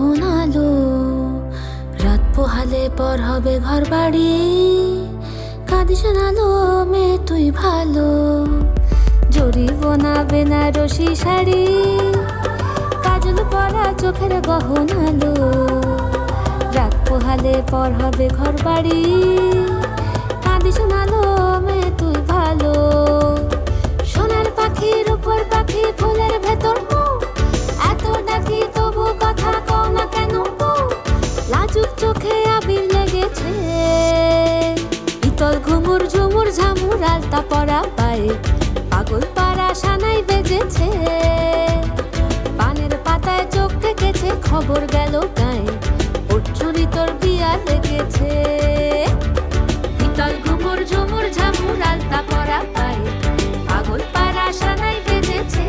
গহন আলো, রাত পোহালে পর হবে ঘর বাড়ি। কাঁদিস না লো মেয়ে তুই ভালো, জরিব না বেনারসি শাড়ি। কাজল পরা চোখের গহন আলো, রাত পোহালে পর হবে ঘর বাড়ি। কাঁদিস না লো মেয়ে তুই ভালো, সোনার পাখির উপর পাখি ফুলের ভেতর মুখ। এত ডাকি তবু কথা কও না কেন বউ? লাজুক চোখে আবির লেগেছে, ইতল ঘুমুর ঝুমুর ঝামুর আলতা পরা পায়ে পাগল পাড়া সানাই বেজেছে। পানের পাতায় চোখ থেকেছে, খবর গেল গায়ে ওর চুরি তোর বিয়া লেগেছে। ইতল ঘুমুর ঝুমুর ঝামুর আলতা পরা পায়ে পাগল পাড়া সানাই বেজেছে।